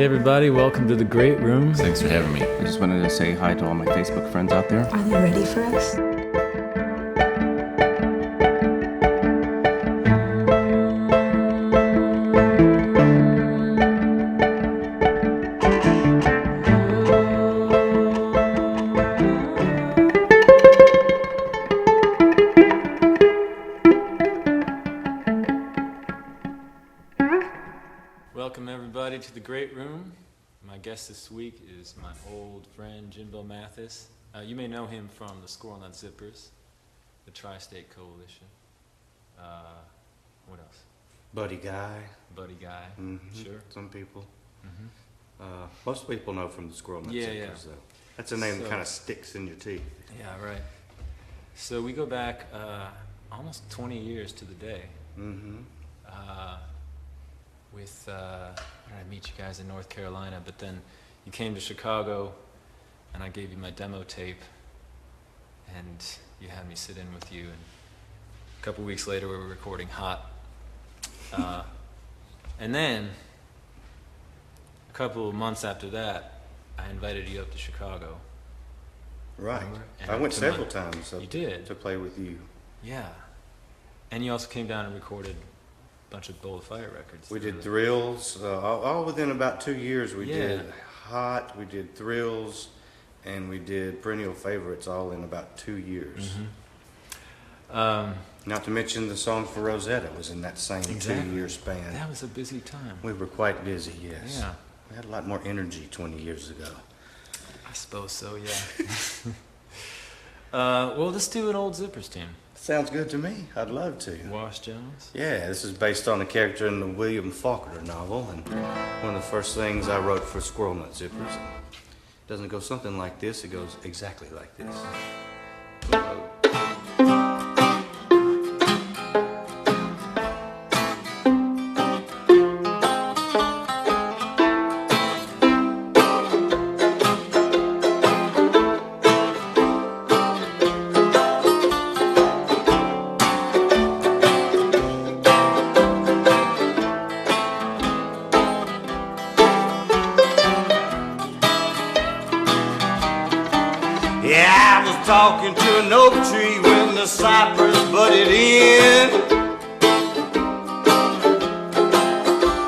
everybody, welcome to the Great Room. Thanks for having me. I just wanted to say hi to all my Facebook friends out there. Are they ready for us? Welcome everybody to the Great Room. My guest this week is my old friend Jimbo Mathus. You may know him from the Squirrel Zippers, the Tri-State Coalition. What else? Buddy Guy. Buddy Guy. Mm-hmm. Sure. Some people. Mm-hmm. Most people know from the Squirrel Nut Zippers, though. That's a name that kind of sticks in your teeth. Yeah, right. So we go back almost 20 years to the day. Mm-hmm. I met you guys in North Carolina, but then you came to Chicago, and I gave you my demo tape, and you had me sit in with you, and a couple weeks later we were recording Hot. And then, a couple of months after that, I invited you up to Chicago. Right. And I went several times You did? to play with you. Yeah. And you also came down and recorded a bunch of Bowl of Fire records. We did Thrills. All within about 2 years. We Yeah. did Hot, we did Thrills, and we did Perennial Favorites all in about 2 years. Mm-hmm. Not to mention the song for Rosetta was in that same Exactly. 2-year span. That was a busy time. We were quite busy, yes. Yeah. We had a lot more energy 20 years ago. I suppose so, yeah. Well, let's do an old Zippers team. Sounds good to me. I'd love to. Wash Jones. Yeah, this is based on a character in the William Faulkner novel, and one of the first things I wrote for Squirrel Nut Zippers. It doesn't go something like this, it goes exactly like this. Yeah, I was talking to an oak tree when the cypress butted in.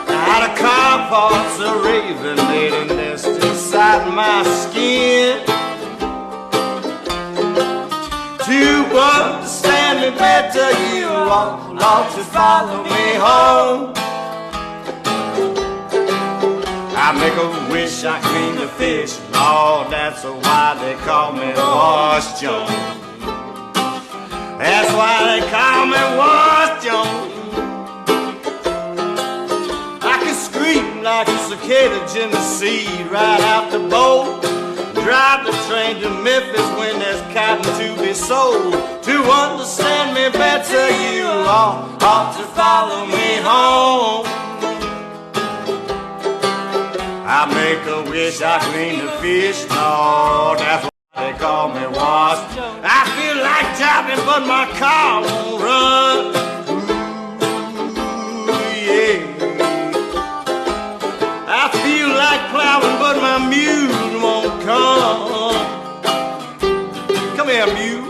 I had a car parts a raven made a nest inside my skin. To understand me better, you ought to follow me home. I make a wish, I clean the fish. Lord, that's why they call me Wash Jones. That's why they call me Wash Jones. I can scream like a cicada, Jimmy Seed, right out the boat. Drive the train to Memphis when there's cotton to be sold. To understand me better, you ought to follow me home. I make a wish, I clean the fish, Lord, that's why they call me Wash. I feel like driving, but my car won't run. Ooh, yeah. I feel like plowing, but my mule won't come. Come here, mule.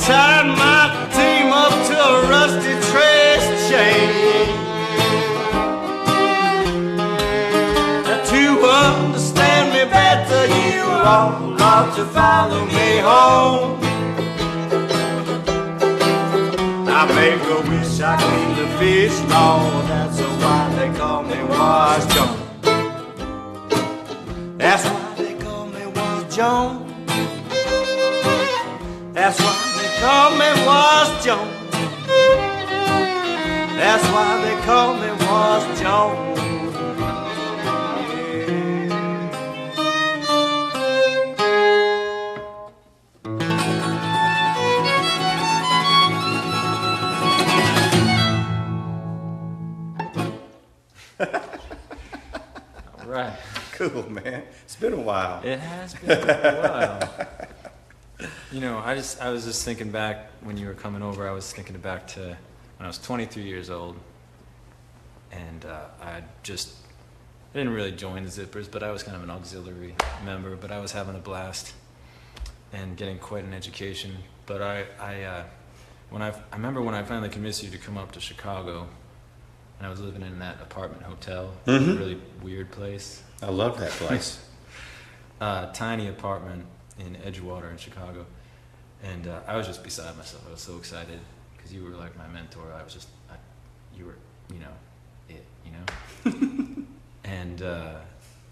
Tied my team up to a rusty trace chain. To understand me better, you ought to follow me home. I make a wish, I clean the fish, Lord. That's why they call me Wash Jones. That's why they call me Wash Jones. That's why they call me Wash Jones. That's why they call me Wash Jones. All right. Cool, man. It's been a while. It has been a while. You know, I was just thinking back when you were coming over. I was thinking back to when I was 23 years old, and I didn't really join the Zippers, but I was kind of an auxiliary member. But I was having a blast and getting quite an education. But I remember when I finally convinced you to come up to Chicago, and I was living in that apartment hotel, a really weird place. I love that place. Tiny apartment in Edgewater in Chicago, and I was just beside myself. I was so excited because you were like my mentor. You were, it, and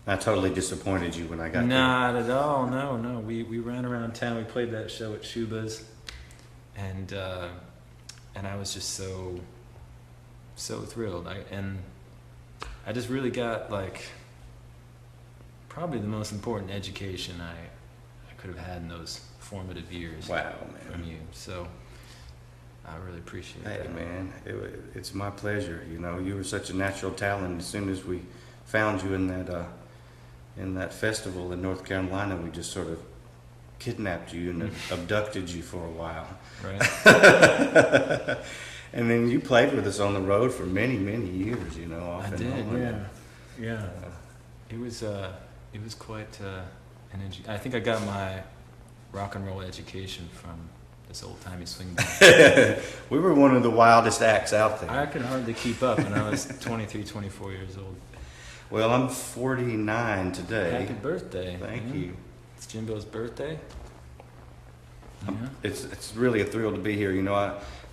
I totally disappointed you when I got not at all. No. We ran around town. We played that show at Shuba's, and I was just so thrilled. I just really got like probably the most important education I could have had in those formative years. Wow, man. From you. So I really appreciate Hey, that. man, it's my pleasure. You were such a natural talent. As soon as we found you in that festival in North Carolina, we just sort of kidnapped you and abducted you for a while. Right. And then you played with us on the road for many, many years, off I and did, on. yeah. It was quite an I think I got my rock and roll education from this old-timey swing band. We were one of the wildest acts out there. I could hardly keep up when I was 23, 24 years old. Well, I'm 49 today. Happy birthday. Thank you. It's Jimbo's birthday. Yeah. It's really a thrill to be here.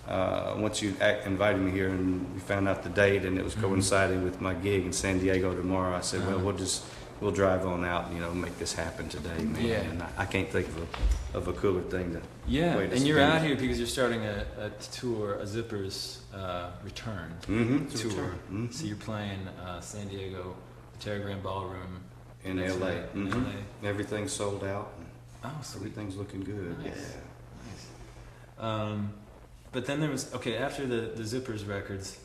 Once you invited me here and we found out the date and it was coinciding with my gig in San Diego tomorrow, I said, well, we'll drive on out and, make this happen today, man. Yeah. And I can't think of a cooler thing to way to And you're spend out it. here because you're starting a tour, a Zippers return It's a tour. return. Mhm. So you're playing San Diego, the Terragram Ballroom. In next LA. night in Mhm. LA. Everything's sold out. Oh, sweet. Everything's looking good. Nice. Yeah. Nice. But then there was, after the Zippers records,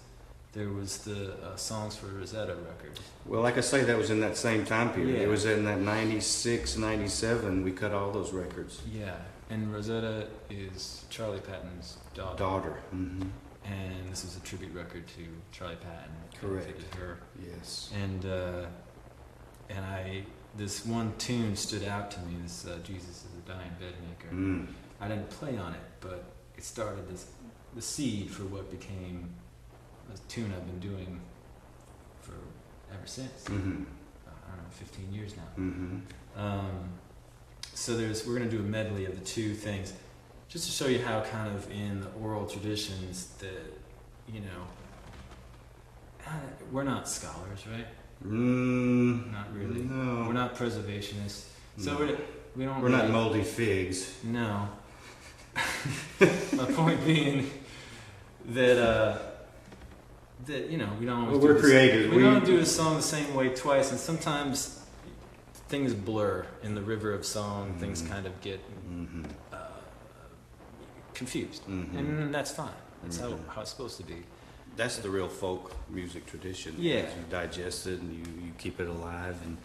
there was the Songs for Rosetta record. Well, like I say, that was in that same time period. Yeah. It was in that 96, 97, we cut all those records. Yeah, and Rosetta is Charley Patton's Daughter. Mm-hmm. And this was a tribute record to Charley Patton. Correct. Dedicated to her. Yes. And this one tune stood out to me, this Jesus is a Dying Bedmaker. Mm. I didn't play on it, but it started the seed for what became a tune I've been doing for ever since. Mm-hmm. I don't know, 15 years now. Mm-hmm. So we're going to do a medley of the two things, just to show you how kind of in the oral traditions that, we're not scholars, right? Not really. No. We're not preservationists. So No. we don't We're really, not moldy figs. No. My point being that we don't always Well, we're creative. We don't do a song the same way twice, and sometimes things blur in the river of song. Things kind of get Mm-hmm. confused, Mhm. and that's fine. That's Mhm. how it's supposed to be. That's the real folk music tradition. Yeah. You digest it and you keep it alive and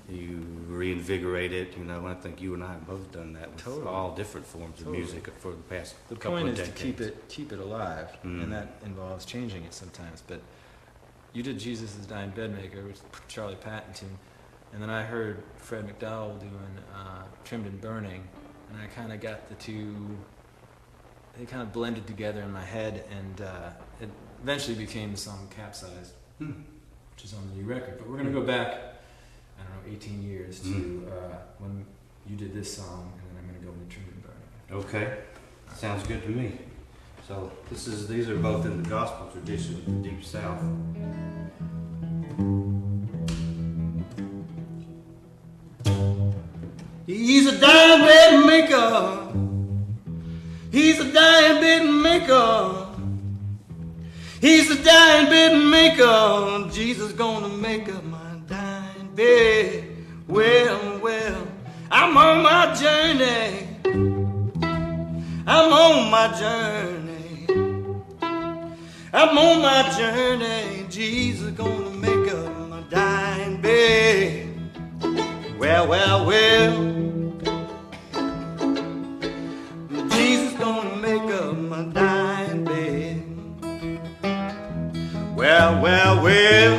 you reinvigorate it. I think you and I have both done that with Totally. all different forms Totally. of music for the past The couple point of is decades. to keep it alive, Mm. and that involves changing it sometimes. But you did Jesus is a Dying Bedmaker, which is Charley Patton tune, and then I heard Fred McDowell doing Trimmed and Burning, and I kind of got the two. They kind of blended together in my head, and it eventually became the song Capsized, which is on the new record. But we're going to go back, I don't know, 18 years to when you did this song, and then I'm going to go into Trimmed and Burning. Okay. Sounds good to me. So these are both in the gospel tradition, the Deep South. He's a dying bed maker. He's a dying bed maker. He's a dying bed maker. Jesus gonna make up my dying bed. Well, well, I'm on my journey. I'm on my journey. I'm on my journey. Jesus gonna make up my dying bed. Well, well, well. Jesus gonna make up my dying bed. Well, well, well.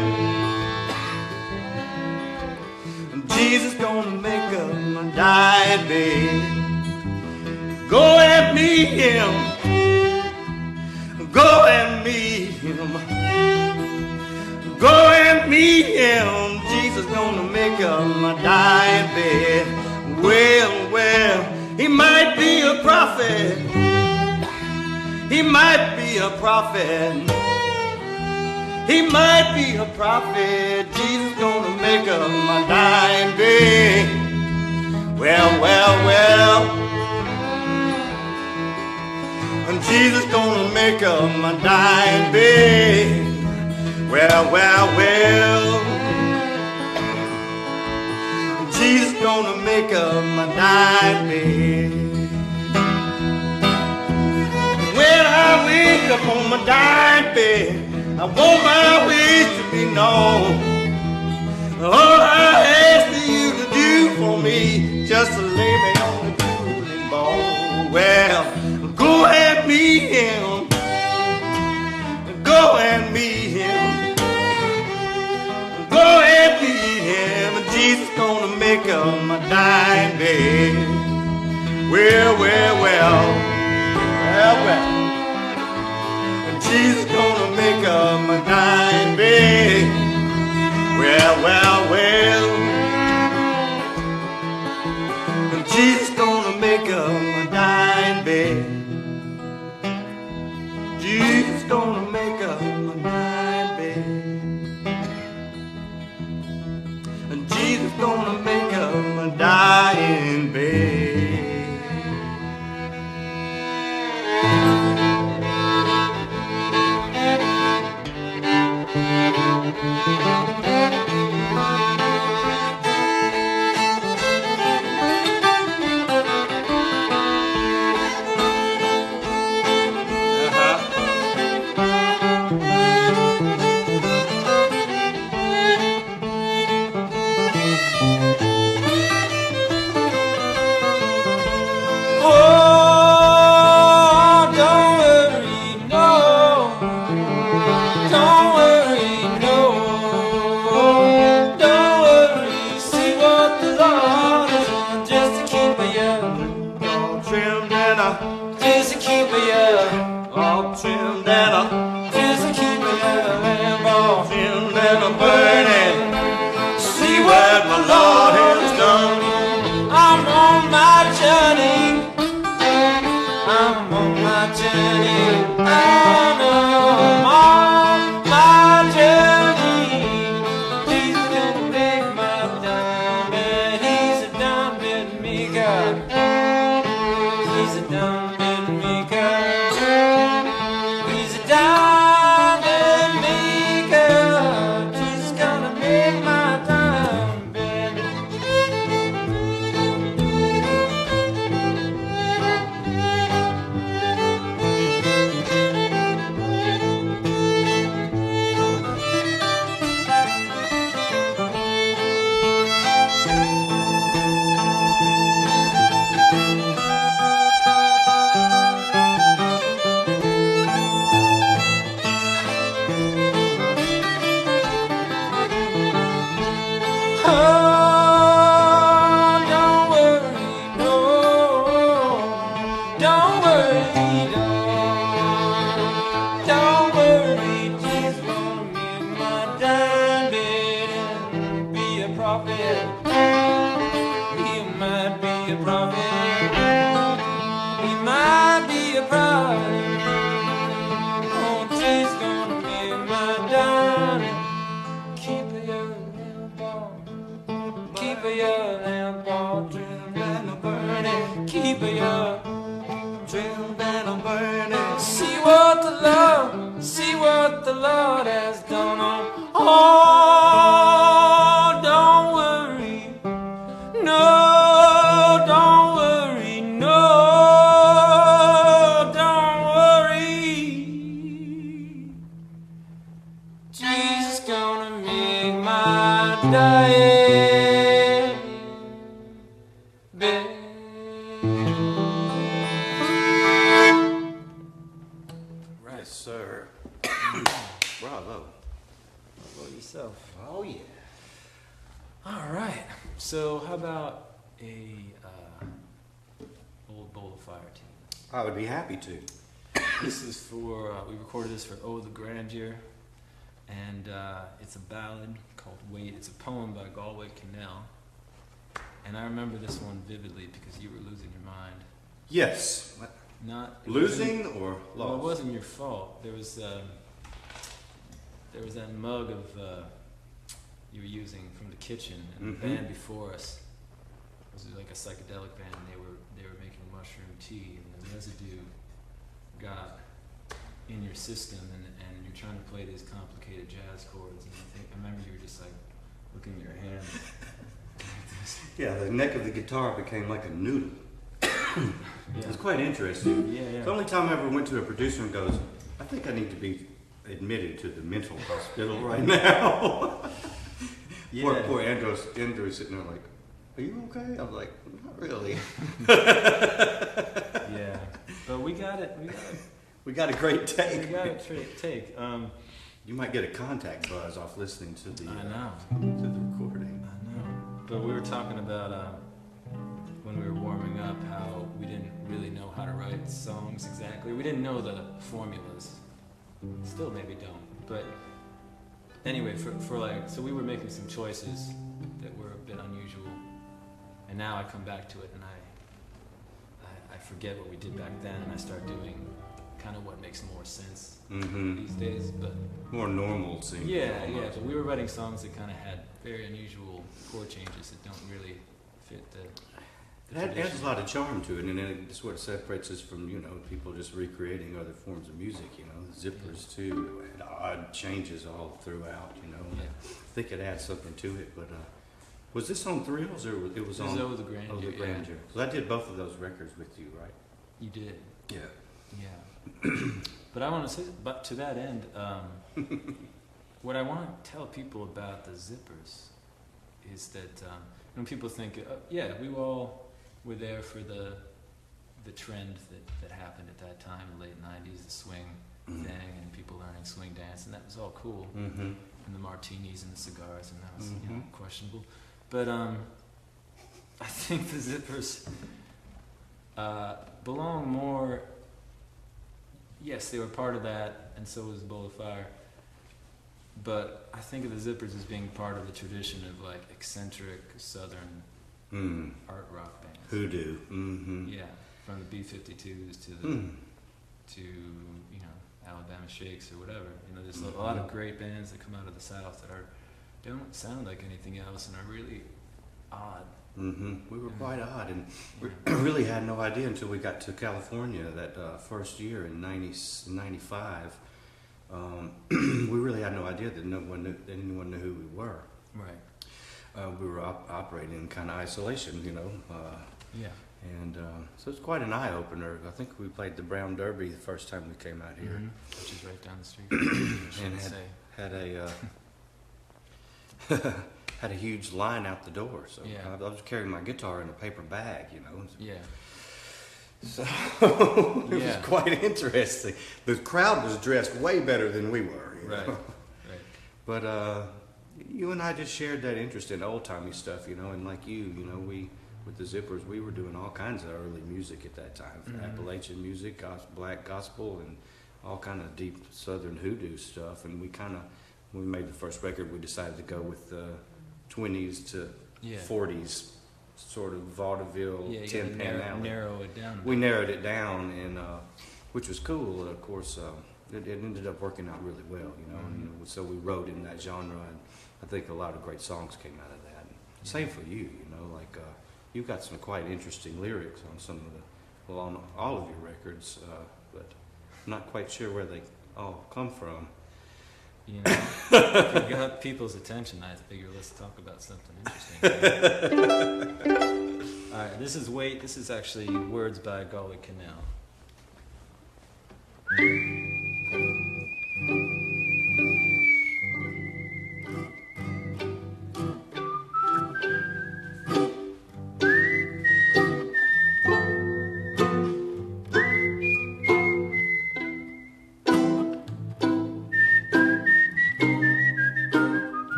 Jesus gonna make up my dying bed. Go and meet him. Go and meet him. Go and meet him. Jesus gonna make up my dying bed. Well, well, he might be a prophet. He might be a prophet. He might be a prophet. Jesus gonna make up my dying bed. Well, well, well. And Jesus gonna make up my dying bed. Well, well, well. Jesus gonna make up my dying bed. When I wake up on my dying bed, I want my ways to be known. All I ask you to do for me, just to lay me on the cooling bone. Well, go and meet him. Go and meet him. Go and meet him. Jesus gonna make up my dying bed. Well, well, well. Well, well. Jesus gonna make up my dying bed. Well, well, well. Jesus gonna make up my dying bed. Jesus gonna make up my dying bed. Jesus gonna make up my dying bed. keep it up. Trimmed and I'm burning. See what the Lord has done on. Oh, don't worry. No, don't worry. No, don't worry. Jesus gonna make my diet better. Yes, sir. Bravo. Bravo yourself. Oh, yeah. All right. So how about a old bowl of fire tune? I would be happy to. This is for we recorded this for Oh the Grandeur, and it's a ballad called Wait. It's a poem by Galway Kinnell, and I remember this one vividly because you were losing your mind. Yes. Not Losing or lost? Well, it wasn't your fault. There was that mug of you were using from the kitchen, and the band before us was like a psychedelic band. And they were making mushroom tea, and the residue got in your system, and you're trying to play these complicated jazz chords. And I remember you were just like looking at your hand. Yeah, the neck of the guitar became like a noodle. Yeah. It's quite interesting. Yeah. The only time I ever went to a producer and goes, I think I need to be admitted to the mental hospital right now. Yeah. Poor Andrew's sitting there like, are you okay? I was like, not really. Yeah, but we got it. We got a great take. We got a great take. You might get a contact buzz off listening to the I know. to the recording. I know. But we were talking about when we were warming up how we didn't really know how to write songs exactly. We didn't know the formulas. Still maybe don't. But anyway, for like, so we were making some choices that were a bit unusual. And now I come back to it and I forget what we did back then, and I start doing kind of what makes more sense these days. But More normalcy. yeah. But we were writing songs that kind of had very unusual chord changes that don't really fit the It adds a lot of charm to it, and then it's what separates us from, people just recreating other forms of music, Zippers too, had odd changes all throughout, Yeah. I think it adds something to it, but was this on Thrills or it was on Oh the Grandeur. Oh the Grandeur? Because I did both of those records with you, right? You did. Yeah. Yeah. But I want to say, but to that end, what I want to tell people about the Zippers is that when people think, we all were there for the trend that happened at that time, the late 90s, the swing thing, and people learning swing dance, and that was all cool. And the martinis and the cigars, and that was questionable. But I think the Zippers belong more. Yes, they were part of that, and so was Bowl of Fire. But I think of the Zippers as being part of the tradition of like eccentric Southern art rock bands. Hoodoo. Yeah, from the B-52s to Alabama Shakes or whatever. There's a lot of great bands that come out of the South that don't sound like anything else and are really odd. We were quite odd, and we really had no idea until we got to California that first year in '95. We really had no idea that anyone knew who we were. Right. We were operating in kind of isolation, Yeah. And so it's quite an eye opener. I think we played the Brown Derby the first time we came out here, Which is right down the street. and had a huge line out the door. So Yeah. I was carrying my guitar in a paper bag, Yeah. So it was quite interesting. The crowd was dressed way better than we were. Right. But you and I just shared that interest in old-timey stuff, and like you, we, with the Zippers, we were doing all kinds of early music at that time. Appalachian music, black gospel, and all kind of deep Southern hoodoo stuff. And when we made the first record, we decided to go with 20s to 40s, sort of vaudeville, tin pan alley. Narrow it down. We narrowed it down, and which was cool. Of course, it ended up working out really well, And so we wrote in that genre, and I think a lot of great songs came out of that. Same for you, like you've got some quite interesting lyrics on some of the, well, on all of your records, but I'm not quite sure where they all come from. You know, if you got people's attention, I figure let's talk about something interesting. All right, this is actually words by Galway Canal.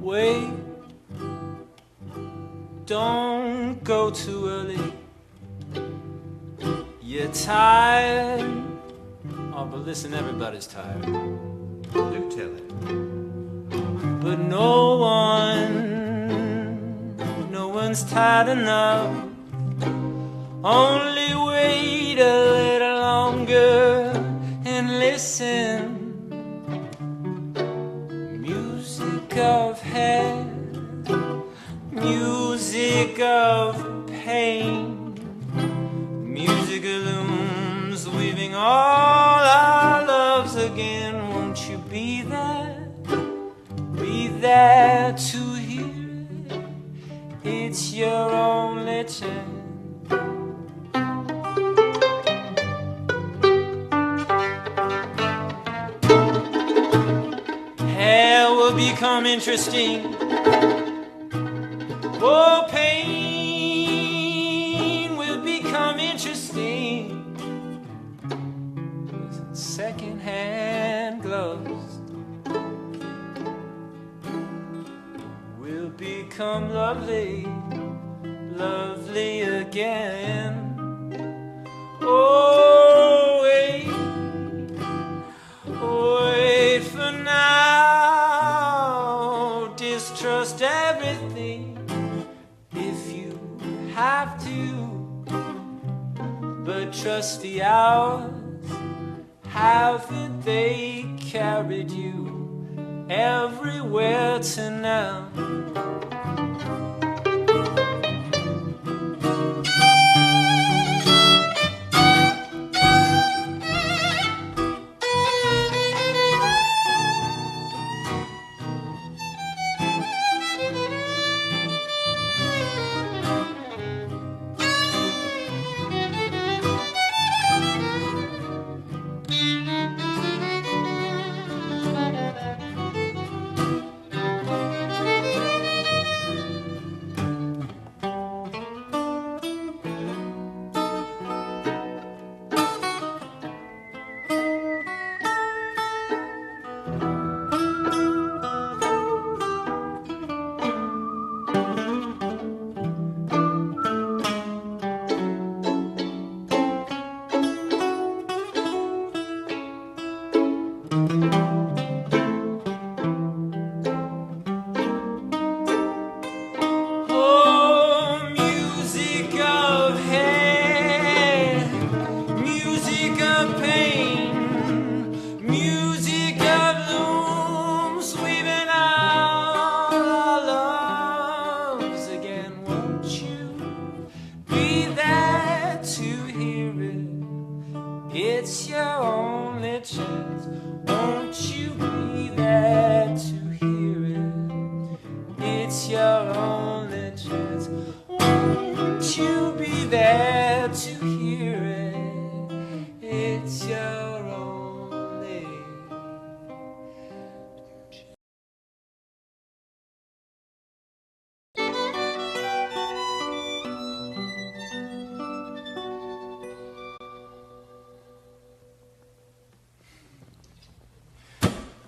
Wait, don't go too early. You're tired. Oh, but listen, everybody's tired. Do tell it. But no one's tired enough. Only wait a little longer and listen. Music of hell, music of pain, music illumes, weaving all our loves again. Won't you be there to hear it? It's your only chance. Hell will become interesting. Oh, pain will become interesting. Second-hand gloves will become lovely, lovely again. Oh, wait for now. Distrust everything if you have to, but trust the hours. Haven't they carried you everywhere to now?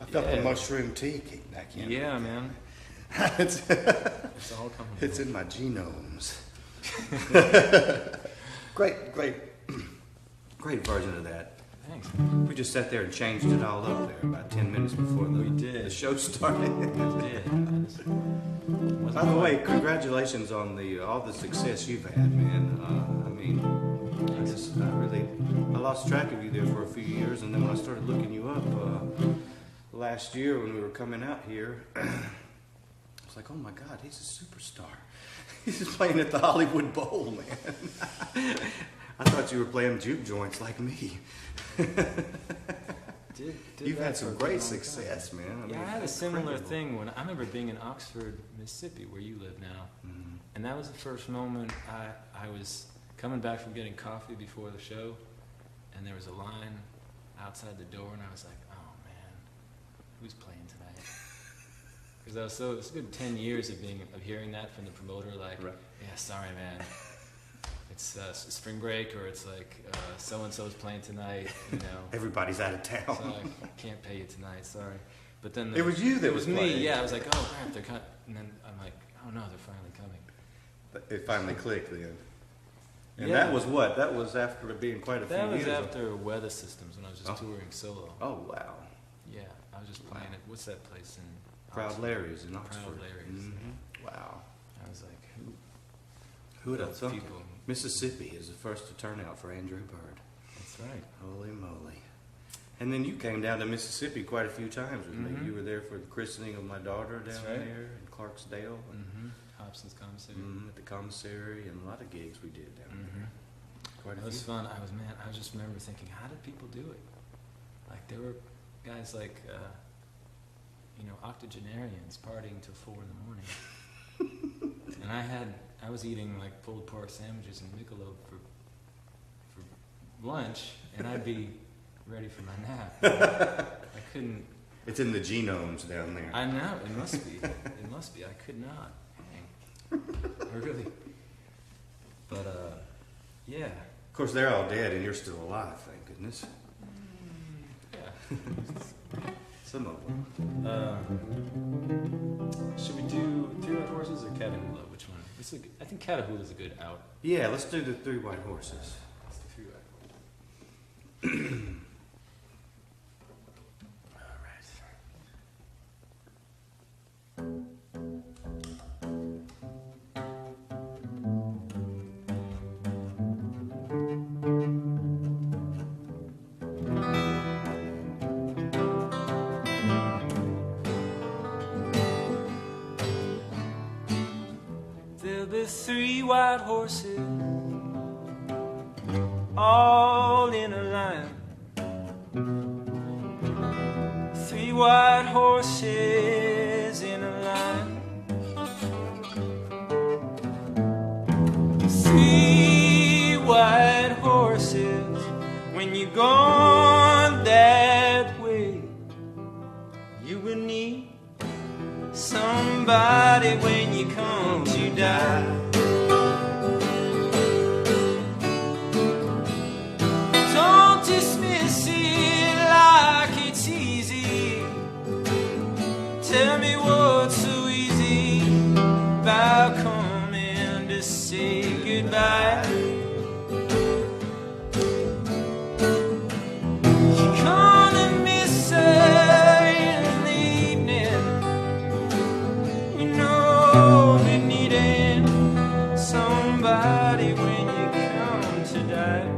I felt the mushroom tea kick back in. Yeah, man. it's all coming. It's in my genomes. great version of that. thanks. We just sat there and changed it all up there about 10 minutes before the show started. We did. By the way, congratulations on all the success you've had, man. I lost track of you there for a few years, and then when I started looking you up last year when we were coming out here, I was like, oh my God, he's a superstar. He's playing at the Hollywood Bowl, man. I thought you were playing juke joints like me. You've had some great success, man. I had a similar thing when I remember being in Oxford, Mississippi, where you live now, and that was the first moment I was coming back from getting coffee before the show, and there was a line outside the door, and I was like, oh man, who's playing tonight? Because it's a good 10 years of hearing that from the promoter, like, right. Yeah, sorry man, it's spring break, or it's like so and so's playing tonight, you know. Everybody's out of town. So I can't pay you tonight, sorry. But then it was you that was me. playing. Yeah, I was like, oh crap, they're coming. And then I'm like, oh no, they're finally coming. It finally clicked then. And yeah. That was what? That was after being quite a few years. That was after Weather Systems, when I was just touring solo. Oh wow. Yeah, I was just playing it. What's that place in Proud Oxford? Larry's in Oxford. Proud Larry's. Mm-hmm. Wow. I was like, who would have thought? People. Mississippi is the first to turn out for Andrew Bird. That's right. Holy moly. And then you came down to Mississippi quite a few times with me. You were there for the christening of my daughter down there in Clarksdale. Hobson's Commissary. At the commissary, and a lot of gigs we did down there. Quite a It was few. fun. I just remember thinking, how did people do it? Like, there were guys like, octogenarians partying till 4 a.m. And I was eating like pulled pork sandwiches and Michelob for lunch, and I'd be ready for my nap. I couldn't. It's in the genomes down there. I know, it must be. It must be. I could not hang. Really. But, yeah. Of course, they're all dead, and you're still alive, thank goodness. Yeah. Some of them. Should we do 3 White Horses or Catahoula? Which one? I think Catahoula's a good out. Yeah, let's do the 3 White Horses. Let's do 3 White Horses. There'll be 3 white horses, all in a line. 3 white horses in a line. 3 white horses. When you're gone that way, you will need somebody when you come to die. Don't dismiss it like it's easy. Tell me what's so easy about coming to say goodbye. You're gonna miss her in the evening. You know you're needing somebody when you come to die.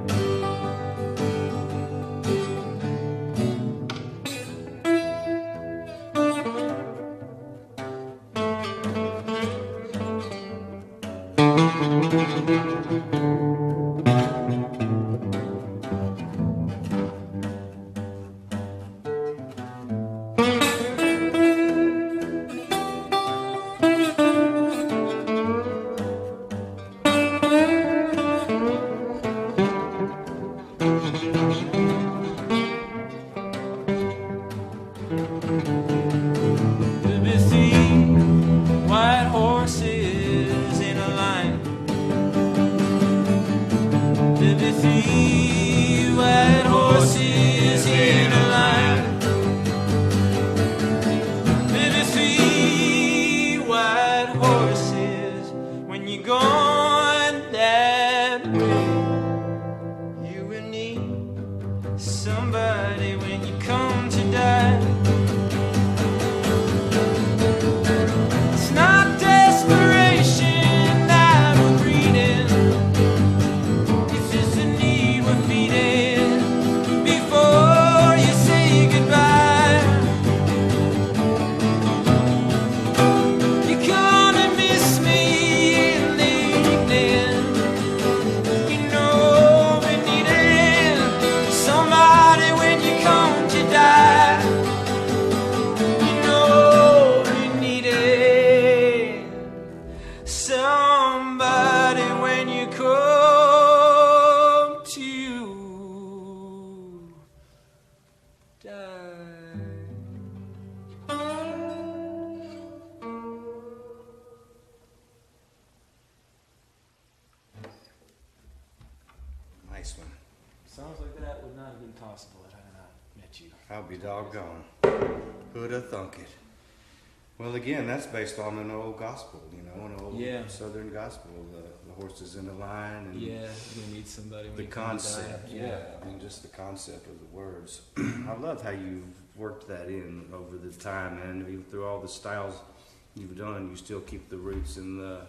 nice one. Songs like that would not have been possible had I not met you. I'll be doggone. Who'da thunk it? Well, again, that's based on an old gospel, you know, an old Southern gospel. The horses in the line, and Yeah, you're gonna meet somebody when the you come to concept. die. Yeah, I mean, just the concept of the words. I love how you worked that in over the time, and even through all the styles you've done, you still keep the roots in the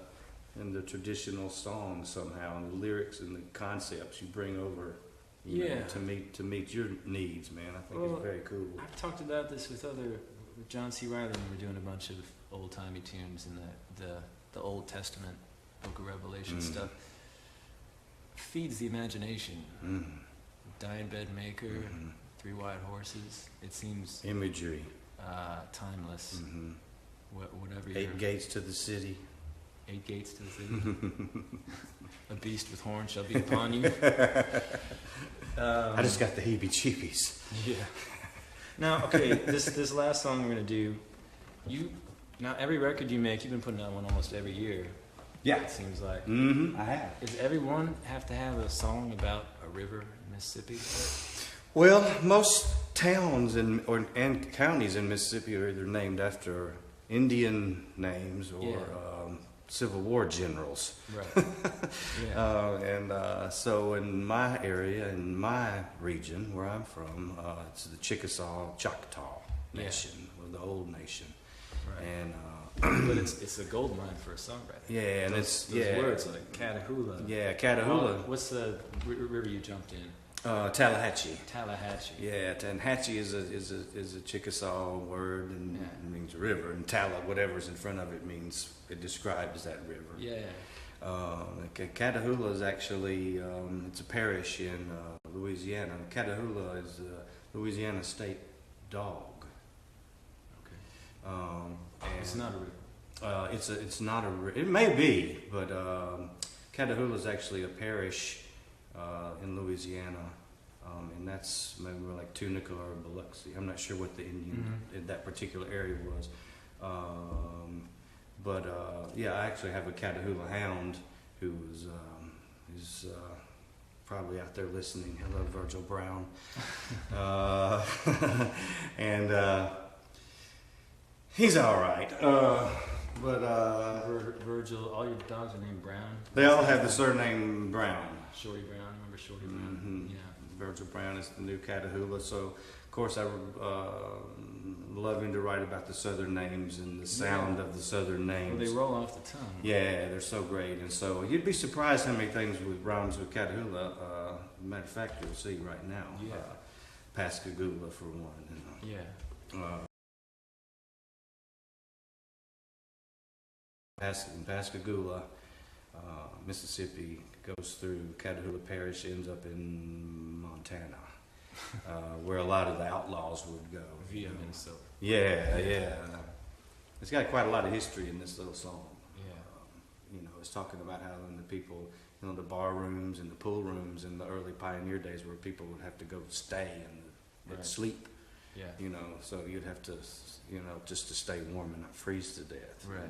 traditional song somehow, and the lyrics and the concepts you bring over. You know, to meet your needs, man. I think it's very cool. I've talked about this with John C. Riley when we were doing a bunch of old timey tunes and the Old Testament, Book of Revelation stuff. Feeds the imagination. Dying Bed Maker, 3 White Horses. It seems Imagery. Timeless. Whatever. 8 gates to the city. 8 gates to the city. A beast with horns shall be upon you. I just got the heebie-jeebies. Yeah. Now, okay, this last song we're gonna do. Now every record you make, you've been putting out one almost every year. Yeah. It seems like. I have. Does everyone have to have a song about a river in Mississippi? Well, most towns and counties in Mississippi are either named after Indian names or Civil War generals. Right. Yeah. So in my area, in my region where I'm from, it's the Chickasaw Choctaw Nation, or the Old Nation. Right. And but it's a gold mine for a songwriter. Yeah, and those words like Catahoula. Yeah, Catahoula. What's the river you jumped in? Tallahatchie. Tallahatchie. Yeah, and Hatchie is a Chickasaw word and it means river, and Talla, whatever's in front of it means it describes that river. Yeah. Catahoula is actually it's a parish in Louisiana. Catahoula is a Louisiana state dog. Okay. It's not a river. It's not a river. It may be, but Catahoula is actually a parish in Louisiana, and that's maybe more like Tunica or Biloxi. I'm not sure what the Indian in that particular area was, but I actually have a Catahoula hound who is probably out there listening. Hello, Virgil Brown, and he's all right. Virgil, all your dogs are named Brown. They all have the surname Brown. Shorty Brown, remember Shorty Brown? Yeah. Virgil Brown is the new Catahoula. So, of course, I loving to write about the Southern names and the sound of the Southern names. Well, they roll off the tongue. Yeah, they're so great. And so you'd be surprised how many things rhymes with Catahoula. Matter of fact, you'll see right now. Yeah. Pascagoula for one. Pascagoula, Mississippi, goes through Catahoula Parish, ends up in Montana, where a lot of the outlaws would go. Via Minnesota. Yeah. It's got quite a lot of history in this little song. Yeah. It's talking about how in the people, the bar rooms and the pool rooms in the early pioneer days where people would have to go stay and sleep. Yeah. So you'd have to, just to stay warm and not freeze to death. Right.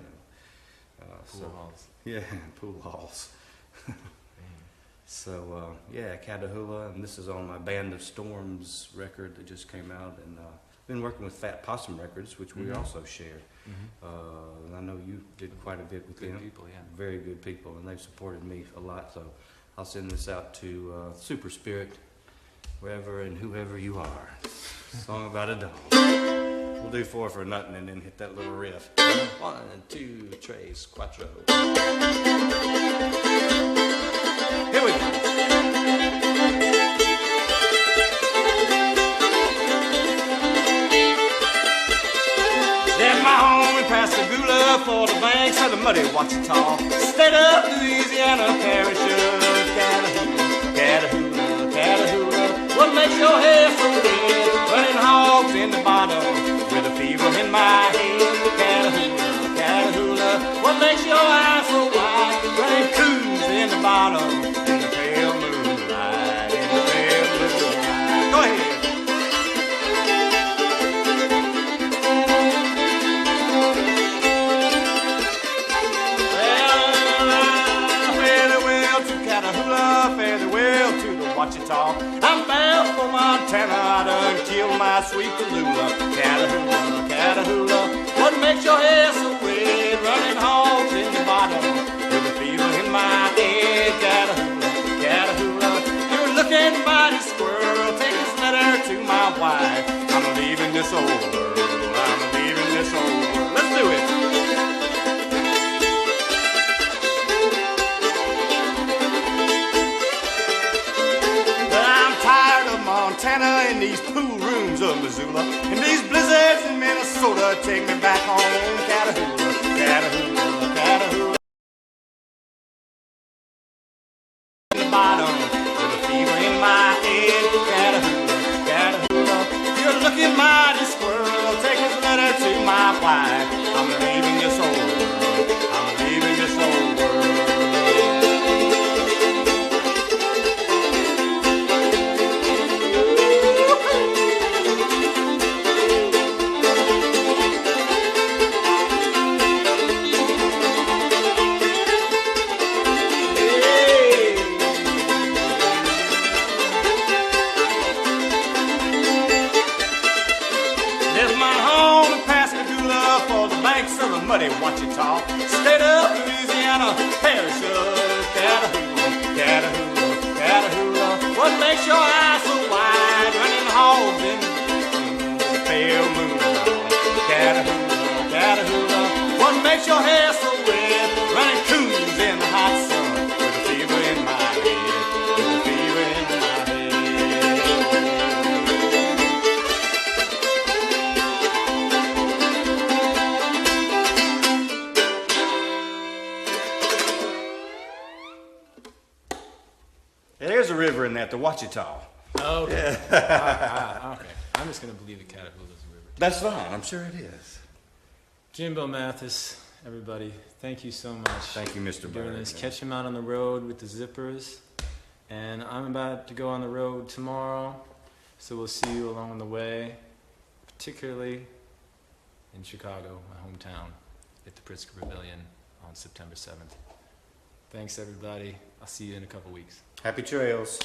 Pool halls. Yeah, pool halls. So, Catahoula, and this is on my Band of Storms record that just came out, and been working with Fat Possum Records, which we also share. I know you did quite a bit with them. Good people, yeah. Very good people, and they've supported me a lot, so I'll send this out to Super Spirit, wherever and whoever you are. Song about a dog. We'll do 4 for nothing and then hit that little riff. 1, 2, 3, 4. Here we go. Left my home in Pascagoula for the banks of the muddy Ouachita, state of Louisiana, parish of Catahoula. What makes your hair so red? Running hogs in the bottom. With a fever in my head, Catahoula, what makes your eyes so wide? Running coos in the bottom, in the pale moonlight, Go ahead. Well, fare thee well to Catahoula, fare thee well to the feel my sweet Catahoula, Catahoula, Catahoula. What makes your hair so red, running hogs in the bottom, with a fever in my head, Catahoula, Catahoula. You're looking mighty squirrel, take this letter to my wife. I'm leaving this old world, I'm leaving this old world. Let's do it. Montana and these pool rooms of Missoula and these blizzards in Minnesota take me back home, Catahoula, Catahoula, Catahoula. In the bottom with a fever in my head, Catahoula, Catahoula. You're looking mighty squirrel, take this letter to my wife. I'm leaving this old world, I'm leaving this old world. Muddy Wachita, state of Louisiana, parish of Catahoula, Catahoula, Catahoula. What makes your eyes so wide, running hogs in the pale moonlight, Catahoula, Catahoula. What makes your hair so red, running coons in the hot sun, with a fever in my head, with a fever in my head. There's a river in that, the Wachita. Oh, okay. Okay. I'm just going to believe that Catahoula's a river. That's fine. I'm sure it is. Jimbo Mathus, everybody, thank you so much. Thank you, Mr. for doing Bird. this. Catch him out on the road with the zippers. And I'm about to go on the road tomorrow, so we'll see you along the way, particularly in Chicago, my hometown, at the Pritzker Pavilion on September 7th. Thanks, everybody. I'll see you in a couple weeks. Happy trails.